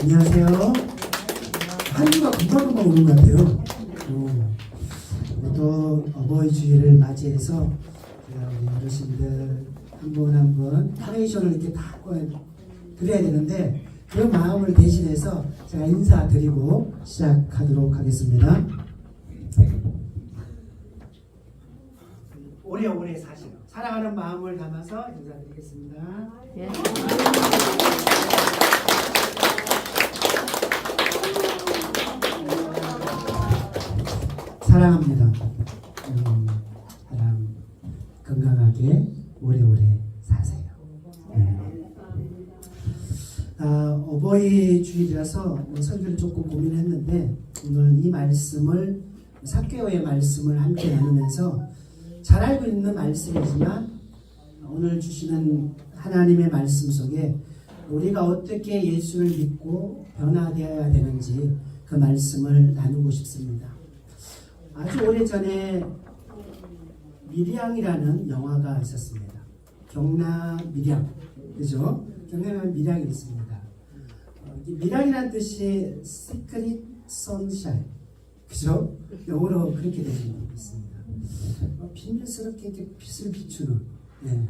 안녕하세요. 한 주가 금방금방 오는 것 같아요. 또 어버이 주일을 맞이해서 우리 어르신들 한 분 한 분 카네이션을 이렇게 다 드려야 되는데 그 마음을 대신해서 제가 인사드리고 시작하도록 하겠습니다. 오래오래 사시고 사랑하는 마음을 담아서 인사드리겠습니다. 예. 사랑합니다. 사랑 건강하게 오래오래 사세요. 어버이 주일이라서 설교를 조금 고민했는데 오늘 이 말씀을 삭개오의 말씀을 함께 나누면서 잘 알고 있는 말씀이지만 오늘 주시는 하나님의 말씀 속에 우리가 어떻게 예수를 믿고 변화되어야 되는지 그 말씀을 나누고 싶습니다. 아주 오래전에 밀양이라는 영화가 있었습니다. 경나 밀양, 그죠? 경나 밀양이 있습니다. 밀양이라는 뜻이 Secret Sunshine, 그죠? 영어로 그렇게 되어 있습니다. 비밀스럽게 이렇게 빛을 비추는. 네.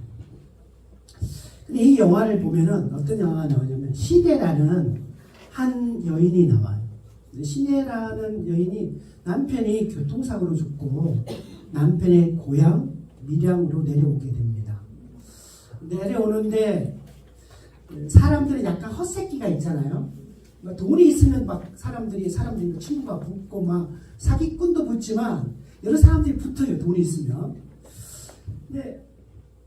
근데 이 영화를 보면은 어떤 영화가 나오냐면 시내라는 한 여인이 나와요. 시내라는 여인이 남편이 교통사고로 죽고 남편의 고향 밀양으로 내려오게 됩니다. 내려오는데 사람들은 약간 헛새끼가 있잖아요. 돈이 있으면 막 사람들이 친구가 붙고 막 사기꾼도 붙지만 여러 사람들이 붙어요. 돈이 있으면. 근데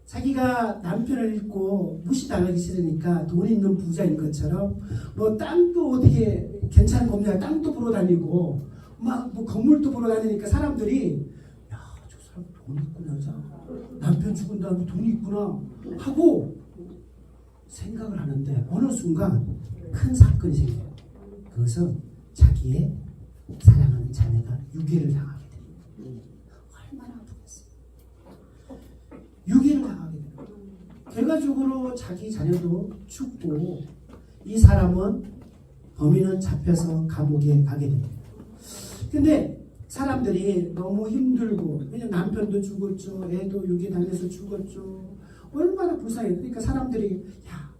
자기가 남편을 잃고 무시당하기 싫으니까 돈 있는 부자인 것처럼 뭐 땅도 어떻게 괜찮은 겁니다. 땅도 보러 다니고 막 뭐 건물도 보러 다니니까 사람들이 야, 저 사람 돈 있구나. 남편 죽은 다음에 돈이 있구나 하고 생각을 하는데 어느 순간 큰 사건이 생겨요. 그것은 자기의 사랑하는 자매가 유괴를 당하게 됩니다. 얼마나 아프겠어요. 유괴를 당하게 됩니다. 결과적으로 자기 자녀도 죽고 이 사람은 범인은 잡혀서 감옥에 가게 됩니다. 근데 사람들이 너무 힘들고 왜냐면 남편도 죽었죠. 애도 유괴당해서 죽었죠. 얼마나 불쌍해요. 그러니까 사람들이 야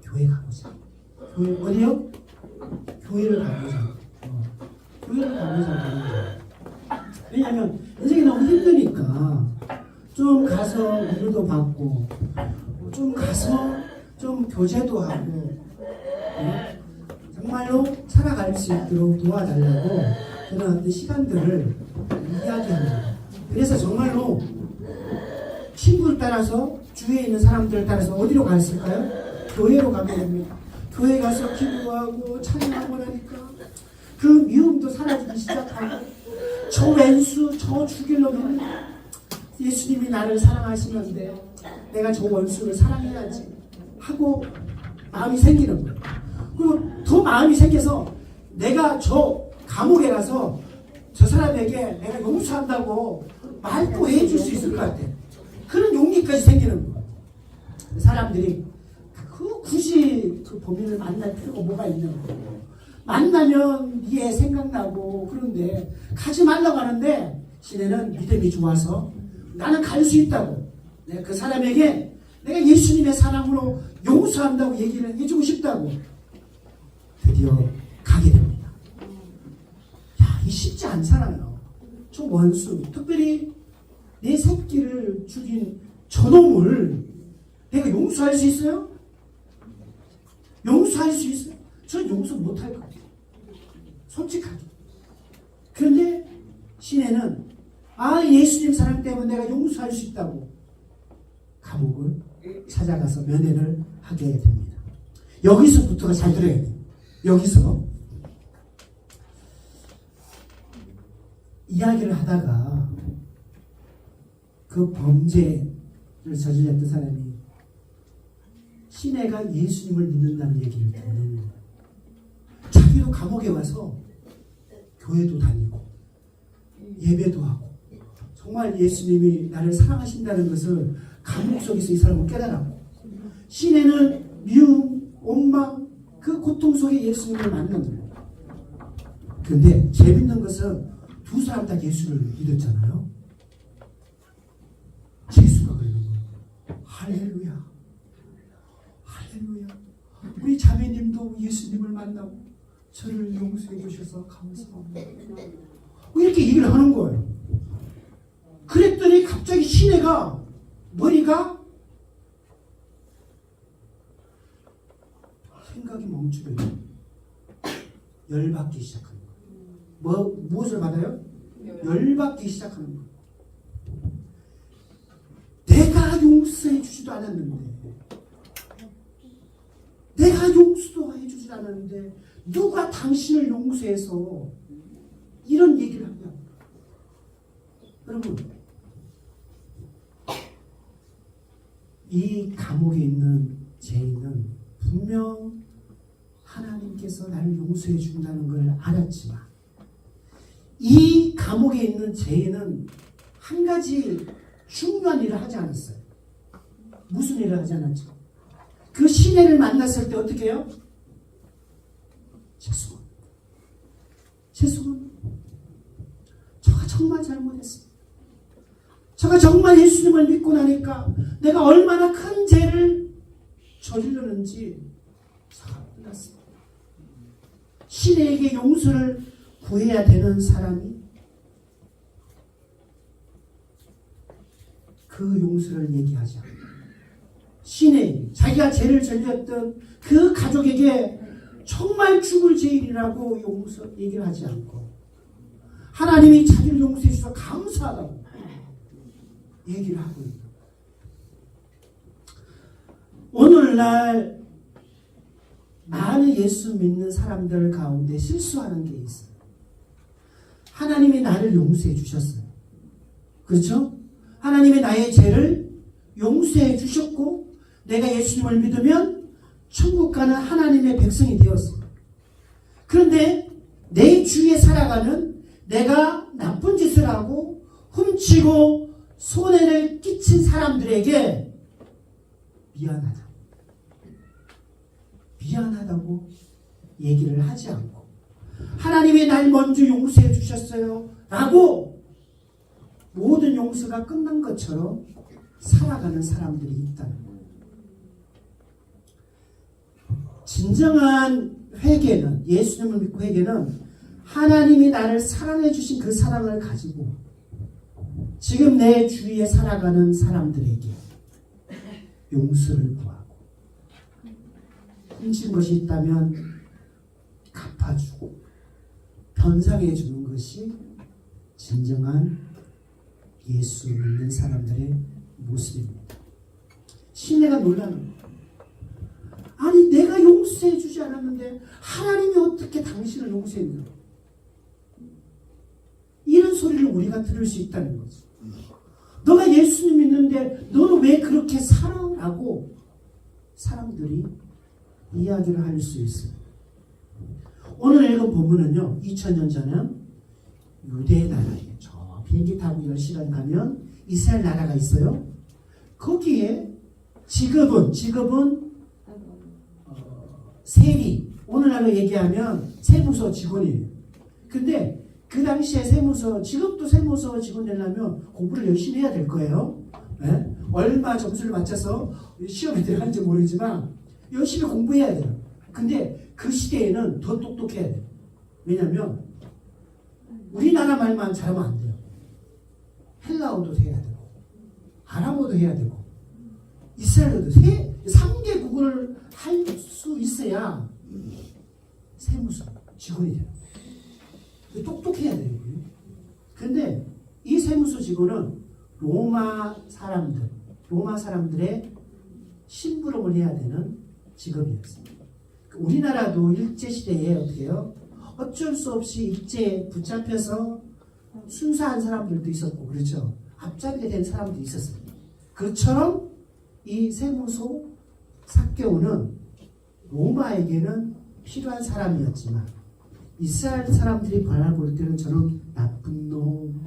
교회 가보자. 교회 어디요? 교회를 가보자. 교회를 가보자. 왜냐하면 인생이 너무 힘드니까 좀 가서 위로도 받고 좀 가서 좀 교제도 하고 정말로 살아갈 수 있도록 도와달라고 그런 어떤 시간들을 이야기합니다. 그래서 정말로 친구를 따라서 주위에 있는 사람들을 따라서 어디로 갔을까요? 교회로 가게 됩니다. 교회 가서 기도하고 찬양하고 나니까 그 미움도 사라지기 시작하고 저 왼수 저 죽일 놈은 예수님이 나를 사랑하시는데 내가 저 원수를 사랑해야지 하고 마음이 생기는 거예요. 그리고 더 마음이 생겨서 내가 저 감옥에 가서 저 사람에게 내가 용서한다고 말도 해줄 수 있을 것 같아. 그런 용기까지 생기는 거예요. 사람들이 굳이 그 범인을 만날 필요가 뭐가 있는 거예요. 만나면 이게 생각나고 그런데 가지 말라고 하는데 시내는 믿음이 좋아서 나는 갈 수 있다고. 내가 그 사람에게 내가 예수님의 사랑으로 용서한다고 얘기를 해주고 싶다고. 드디어 가게 됩니다. 야, 이 쉽지 않잖아요. 저 원수, 특별히 내 새끼를 죽인 저놈을 내가 용서할 수 있어요? 용서할 수 있어요? 저는 용서 못할 것 같아요. 솔직하게. 그런데 시내는 예수님 사랑 때문에 내가 용서할 수 있다고 감옥을 찾아가서 면회를 하게 됩니다. 여기서부터가 잘 들어야 돼요. 여기서 이야기를 하다가 그 범죄를 저질렀던 사람이 시내가 예수님을 믿는다는 얘기를 듣는 거예요. 자기도 감옥에 와서 교회도 다니고 예배도 하고 정말 예수님이 나를 사랑하신다는 것을 감옥 속에서 이 사람은 깨달았고 시내는 미움, 원망, 그 고통 예수님을 만난 거예요. 근데 재밌는 것은 두 사람 다 예수를 믿었잖아요. 예수가 그러는 거예요. 할렐루야. 할렐루야. 우리 자매님도 예수님을 만나고 저를 용서해 주셔서 감사합니다. 이렇게 얘기를 하는 거예요. 그랬더니 갑자기 시내가 머리가 생각이 멈추게 돼요. 열받기 시작하는 거예요. 무엇을 받아요? 열받기 시작하는 거예요. 내가 용서해 주지도 않았는데, 내가 용서도 해 주지 않았는데 누가 당신을 용서해서 이런 얘기를 하냐. 여러분, 이 감옥에 있는 죄인은 분명 하나님께서 나를 용서해 준다는 걸 알았지만, 이 감옥에 있는 죄인은 한 가지 중요한 일을 하지 않았어요. 무슨 일을 하지 않았죠? 그 시내를 만났을 때 어떻게 해요? 죄송합니다. 저가 정말 잘못했습니다. 저가 정말 예수님을 믿고 나니까 내가 얼마나 큰 죄를 저질렀는지 저가 몰랐습니다. 시내에게 용서를 구해야 되는 사람이 그 용서를 얘기하지 않고, 시내 자기가 죄를 저질렀던 그 가족에게 정말 죽을 죄인이라고 용서 얘기를 하지 않고, 하나님이 자기를 용서해 주셔서 감사하다고 얘기를 하고 있다. 오늘날 많은 예수 믿는 사람들 가운데 실수하는 게 있어요. 하나님이 나를 용서해 주셨어요. 그렇죠? 하나님이 나의 죄를 용서해 주셨고, 내가 예수님을 믿으면 천국 가는 하나님의 백성이 되었어요. 그런데 내 주위에 살아가는, 내가 나쁜 짓을 하고 훔치고 손해를 끼친 사람들에게 미안하다고 얘기를 하지 않고, 하나님이 날 먼저 용서해 주셨어요 라고 모든 용서가 끝난 것처럼 살아가는 사람들이 있다는 거예요. 진정한 회개는, 예수님을 믿고 회개는 하나님이 나를 사랑해 주신 그 사랑을 가지고 지금 내 주위에 살아가는 사람들에게 용서를 구하고, 훔친 것이 있다면 갚아주고 변상해 주는 것이 진정한 예수 믿는 사람들의 모습입니다. 시내가 놀라는 거예요. 아니, 내가 용서해 주지 않았는데 하나님이 어떻게 당신을 용서했냐. 이런 소리를 우리가 들을 수 있다는 거죠. 너가 예수님 믿는데 너는 왜 그렇게 살아? 라고 사람들이 이야기를 할 수 있어요. 오늘 읽은 본문은요, 2000년 전에 유대 나라에 저 비행기 타고 10시간 가면 이스라엘 나라가 있어요. 거기에 직업은 세리, 오늘날로 얘기하면 세무서 직원이에요. 근데 그 당시에 세무서, 지금도 세무서 직원 되려면 공부를 열심히 해야 될 거예요. 네? 얼마 점수를 맞춰서 시험에 들어간지 모르지만 열심히 공부해야 돼요. 근데 그 시대에는 더 똑똑해야 돼요. 왜냐하면 우리나라 말만 잘하면 안 돼요. 헬라어도 해야 되고, 아람어도 해야 되고, 이스라엘어도 3개국을 할 수 있어야 세무서 직원이 돼요. 똑똑해야 돼요. 근데 이 세무서 직원은 로마 사람들의 심부름을 해야 되는 직업이었습니다. 우리나라도 일제시대에 어떻게 해요? 어쩔 수 없이 일제에 붙잡혀서 순사한 사람들도 있었고, 그렇죠? 앞잡이가 된 사람도 있었습니다. 그처럼 이 세무서 삭개오는 로마에게는 필요한 사람이었지만, 이스라엘 사람들이 바라볼 때는 저는 나쁜 놈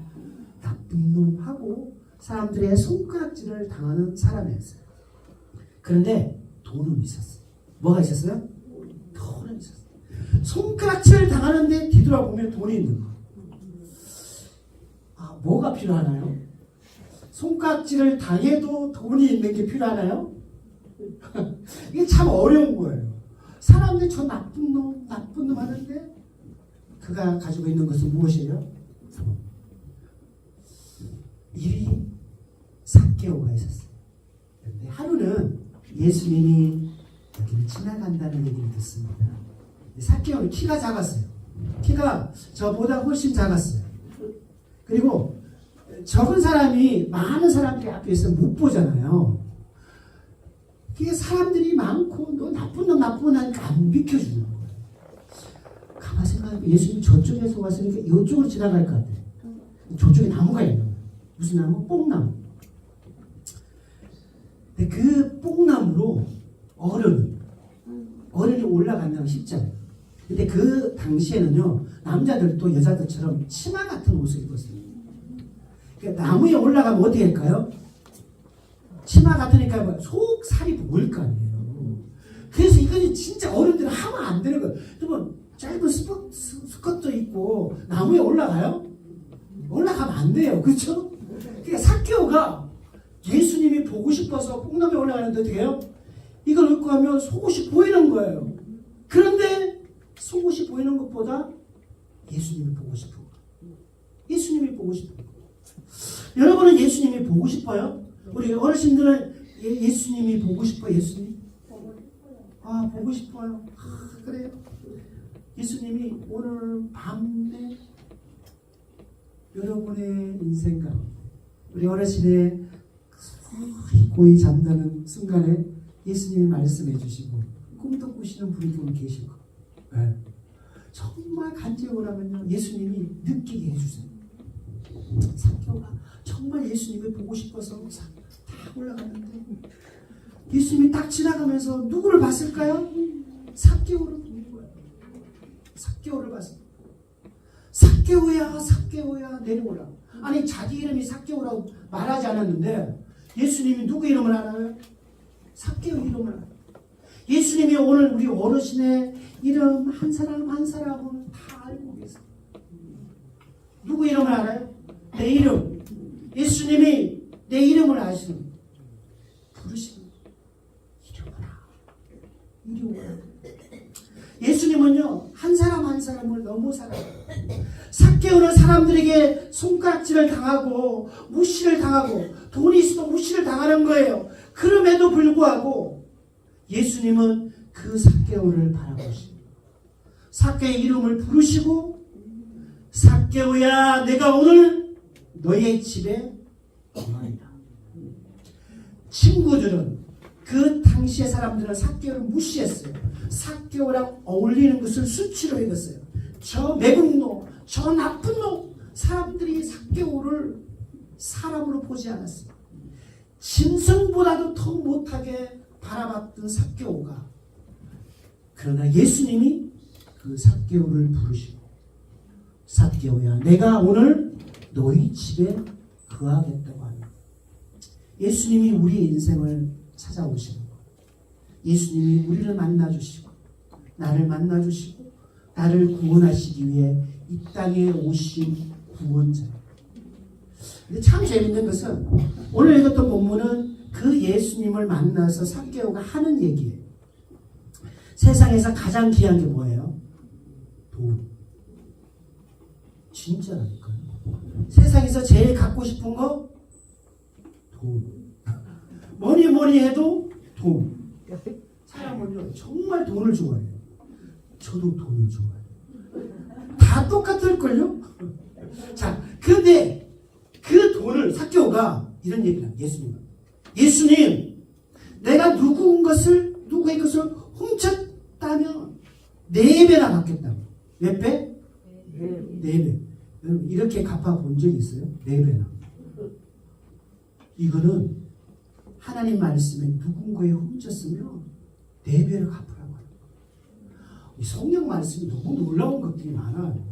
하고 사람들의 손가락질을 당하는 사람이었어요. 그런데 돈은 있었어요. 뭐가 있었어요? 돈은 있었어요. 손가락질을 당하는데 뒤돌아보면 돈이 있는 거예요. 아, 뭐가 필요하나요? 손가락질을 당해도 돈이 있는 게 필요하나요? 이게 참 어려운 거예요. 사람들이 저 나쁜 놈 하는데 그가 가지고 있는 것은 무엇이에요? 일이 삭개오가 있었어요. 그런데 하루는 예수님이 여기를 지나간다는 얘기를 듣습니다. 삭개오는 키가 작았어요. 키가 저보다 훨씬 작았어요. 그리고 적은 사람이 많은 사람들이 앞에 있으면 못 보잖아요. 그게 사람들이 많고 너 나쁜 놈 하니까 안 비켜주는 거예요. 가만 생각해보면 예수님 저쪽에서 왔으니까 이쪽으로 지나갈 것 같아요. 저쪽에 나무가 있는 거예요. 무슨 나무? 뽕나무. 근데 그 뽕나무로 어른이 올라간다면 쉽잖아요. 근데 그 당시에는요, 남자들도 여자들처럼 치마 같은 옷을 입었어요. 그러니까 나무에 올라가면 어떻게 할까요? 치마 같으니까 속 살이 보일 거 아니에요. 그래서 이거는 진짜 어른들은 하면 안 되는 거예요. 여러분, 짧은 스커트 입고 나무에 올라가요? 올라가면 안 돼요. 그렇죠? 그러니까 삭개오가 예수님이 보고 싶어서 뽕나무에 올라가는데 어떻게 해요? 이걸 입고 하면 속옷이 보이는 거예요. 그런데 속옷이 보이는 것보다 예수님이 보고 싶은 거예요. 예수님이 보고 싶은 거예요. 여러분은 예수님이 보고 싶어요? 우리 어르신들은 예수님이 보고 싶어요? 예수님? 아, 보고 싶어요. 아, 그래요. 예수님이 오늘 밤에 여러분의 인생 가운데 우리 어르신의 고이 잠드는 순간에 예수님이 말씀해 주시고 꿈도 꾸시는 분이 좀 계실 거예요. 네. 정말 간절히 원하면요 예수님이 느끼게 해주세요. 삭개오가 정말 예수님을 보고 싶어서 딱 올라갔는데 예수님이 딱 지나가면서 누구를 봤을까요? 삭개오를 본 거예요. 삭개오를 봤어요. 삭개오야 내려오라. 아니 자기 이름이 삭개오라고 말하지 않았는데 예수님이 누구 이름을 알아요? 삭개오 이름을 알아요. 예수님이 오늘 우리 어르신의 이름 한 사람 한 사람을 다 알고 계세요. 누구 이름을 알아요? 내 이름. 예수님이 내 이름을 아시는 부르시는 이리 오라. 예수님은요 한 사람 한 사람을 너무 사랑해요. 삭개오는 사람들에게 손가락질을 당하고 무시를 당하고 돈이 있어도 무시를 당하는 거예요. 그럼에도 불구하고 예수님은 그 삭개오를 바라보시고 삭개오의 이름을 부르시고 삭개오야 내가 오늘 너의 집에 거하리라. 친구들은 그 당시의 사람들은 삭개오를 무시했어요. 삭개오랑 어울리는 것을 수치로 여겼어요. 저 매국노, 저 나쁜 놈. 사람들이 삭개오를 사람으로 보지 않았어요. 짐승보다도 더 못하게 바라봤던 삭개오가 그러나 예수님이 그 삭개오를 부르시고 삭개오야 내가 오늘 너희 집에 거하겠다고 합니다. 예수님이 우리의 인생을 찾아오시는 거예요. 예수님이 우리를 만나주시고 나를 만나주시고 나를 구원하시기 위해 이 땅에 오신 구원자예요. 근데 참 재밌는 것은 오늘 읽었던 본문은 그 예수님을 만나서 삭개오가 하는 얘기예요. 세상에서 가장 귀한 게 뭐예요? 돈. 진짜라니까요. 세상에서 제일 갖고 싶은 거? 돈. 뭐니 해도 돈. 사람은요 정말 돈을 좋아해요. 저도 돈을 좋아해요. 다 똑같을걸요? 자, 근데 그 돈을 삭개오가 이런 얘기를 해요. 예수님 내가 누구의 것을 훔쳤다면 4배나 갚겠다고. 몇 배? 4배. 여러분 이렇게 갚아본 적이 있어요? 4배나. 이거는 하나님 말씀에 누군가에 훔쳤으면 4배를 갚으라고 하는 거예요. 이 성경 말씀이 너무 놀라운 것들이 많아요.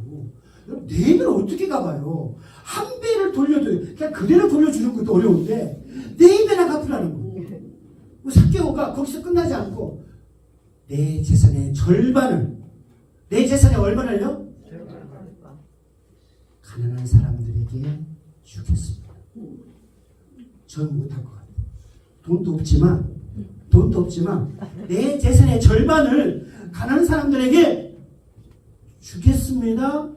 여러분 4배를 어떻게 갚아요? 1배를 돌려도 그냥 그대로 돌려주는 것도 어려운데 4배나 갚으라는 거예요. 삭개오가 거기서 끝나지 않고 내 재산의 절반을 내 재산의 얼마를요? 가난한 사람들에게 주겠습니다. 저는 못할 것 같아요. 돈도 없지만 내 재산의 절반을 가난한 사람들에게 주겠습니다.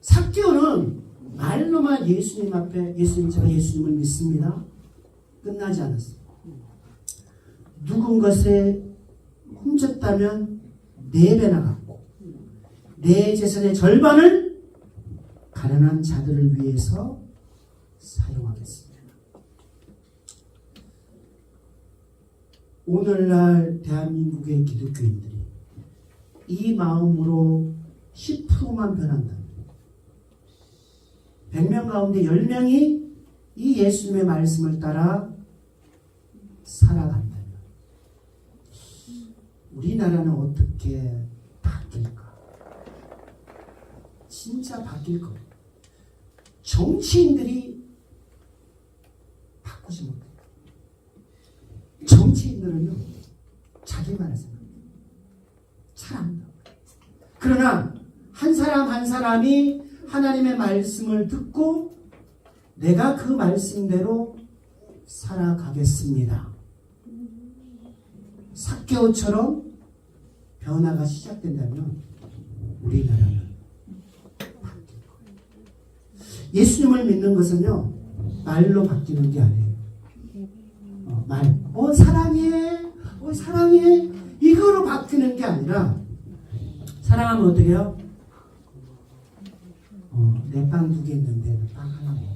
삭개오는 말로만 예수님 앞에 제가 예수님을 믿습니다. 끝나지 않았어요. 누군 것에 훔쳤다면 4배나 갚고 내 재산의 절반을 가난한 자들을 위해서 사용하겠습니다. 오늘날 대한민국의 기독교인들이 이 마음으로 10%만 변한다면 100명 가운데 10명이 이 예수님의 말씀을 따라 살아간다면 우리나라는 어떻게 바뀔까? 진짜 바뀔 거예요. 정치인들이 바꾸지 못해요. 정치인들은요, 자기만을 생각해요. 잘합니다. 그러나 한 사람 한 사람이 하나님의 말씀을 듣고 내가 그 말씀대로 살아가겠습니다. 삭개오처럼 변화가 시작된다면 우리나라는 바뀔 거예요. 예수님을 믿는 것은요, 말로 바뀌는 게 아니에요. 사랑해 이거로 바뀌는 게 아니라, 사랑하면 어떻게 해요? 내 빵 2개 있는데 빵 하나 먹어.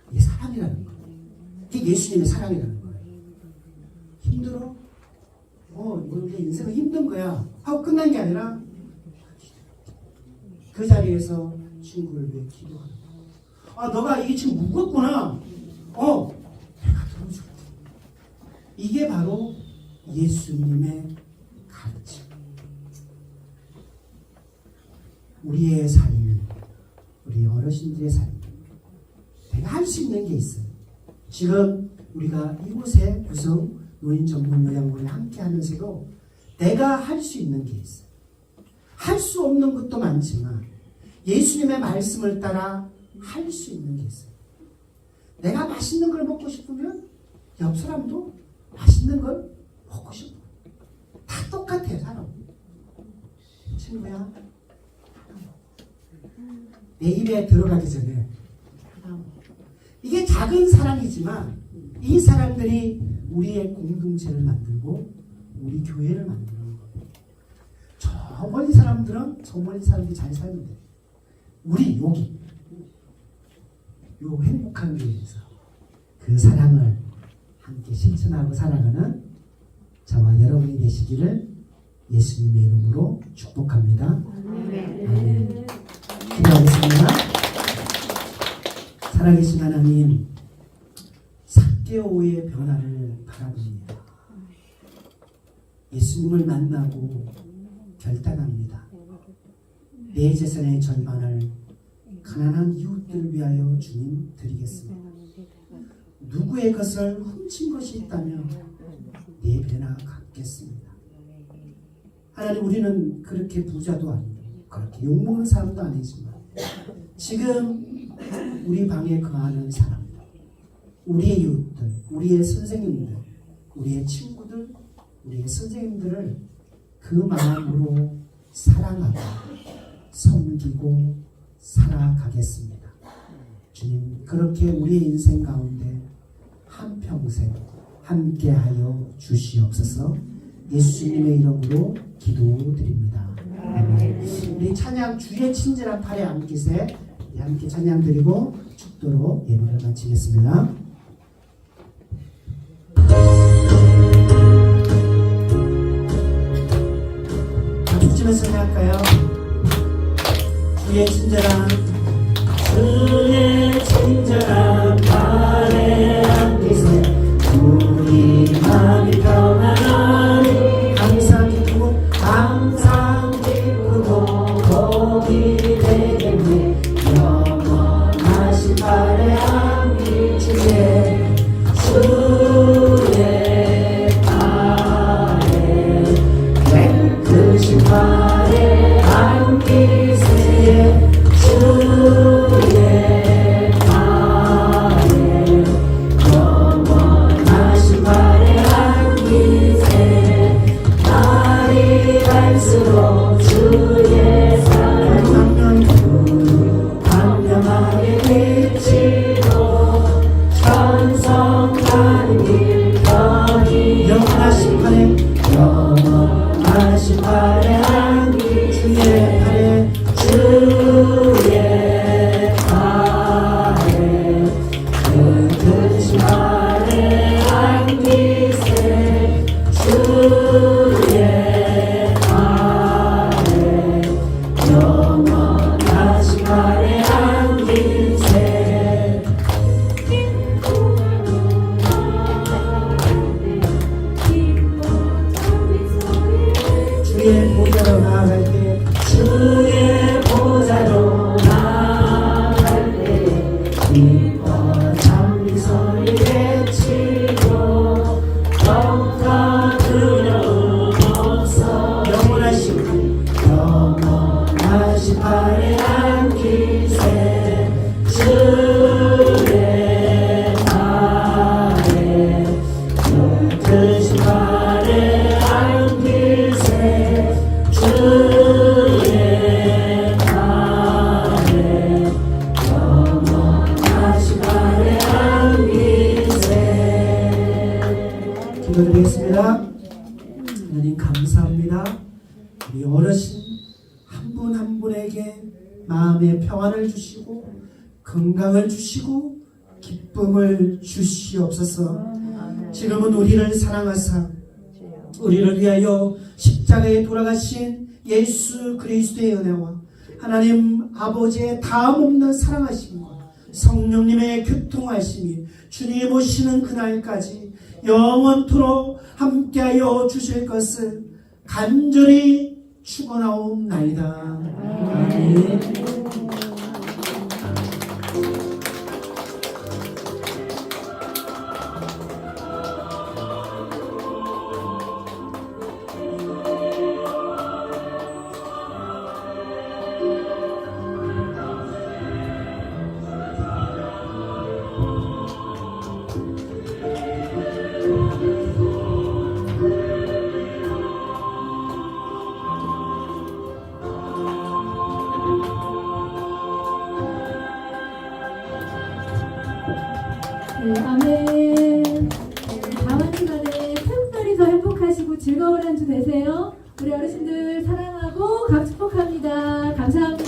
이게 사랑이라는 거예요. 이게 예수님의 사랑이라는 거예요. 힘들어? 내 인생은 힘든 거야 하고 끝난 게 아니라 그 자리에서 친구를 위해 기도하는 거야. 너가 이게 지금 무겁구나. 내가 들어줄게. 이게 바로 예수님의 가르침. 우리의 삶, 우리 어르신들의 삶, 내가 할 수 있는 게 있어요. 지금 우리가 이곳에 구성 노인 전문 요양원에 함께 하면서도 내가 할 수 있는 게 있어요. 할 수 없는 것도 많지만 예수님의 말씀을 따라 할 수 있는 게 있어요. 내가 맛있는 걸 먹고 싶으면 옆 사람도 맛있는 걸 먹고 싶어. 다 똑같아요, 사람. 친구야, 내 입에 들어가기 전에 이게 작은 사랑이지만 이 사람들이 우리의 공동체를 만들고 우리 교회를 만드는 거예요. 저 멀리 사람들은 저 멀리 사람들이 잘 살면 돼. 우리 여기 요 행복한 교회에서 그 사랑을 함께 실천하고 살아가는 저와 여러분이 되시기를 예수님의 이름으로 축복합니다. 아멘. 기도하겠습니다. 살아계신 하나님, 삭개오의 변화를 바라봅니다. 예수님을 만나고 결단합니다. 내 재산의 절반을 가난한 이웃들 위하여 주님 드리겠습니다. 누구의 것을 훔친 것이 있다면 4배나 갚겠습니다. 하나님, 우리는 그렇게 부자도 아니고 그렇게 욕먹는 사람도 아니지만 지금 우리 방에 거하는 사람들, 우리의 이웃들, 우리의 선생님들, 우리의 친구들, 우리의 선생님들을 그 마음으로 사랑하고 섬기고 살아가겠습니다. 주님, 그렇게 우리의 인생 가운데 한평생 함께하여 주시옵소서. 예수님의 이름으로 기도드립니다. 아멘. 우리 찬양 주의 친절한 팔에 안기세 함께 찬양 드리고 축도로 예배를 마치겠습니다. 박수 치면서 할까요? 주의 친절한 팔에 안기세 우리 마음이 평안하니 항상 기쁘고 복이 되겠네. 영원하신 팔에 안기시네. 주의 팔에 보좌로 나아갈 때 주의 보좌로 나아갈 때 기뻐 찬미 소리 외치고 영광 두려움 없어 영원하신 발에 안기세 주의 발에 드신 발에 안기세 주의 발에 영원하신 발에 안기세. 기도드리겠습니다. 하나님 감사합니다. 우리 어르신 한 분 한 분에게 마음의 평안을 주시고 건강을 주시고 기쁨을 주시옵소서. 지금은 우리를 사랑하사 우리를 위하여 십자가에 돌아가신 예수 그리스도의 은혜와 하나님 아버지의 다함없는 사랑하심과 성령님의 교통하심이 주님 오시는 그날까지 영원토록 함께하여 주실 것을 간절히 축원하옵나이다. 아멘. 네, 아멘. 다음 한 주간에 특별히 더 행복하시고 즐거운 한 주 되세요. 우리 어르신들 사랑하고 각 축복합니다. 감사합니다.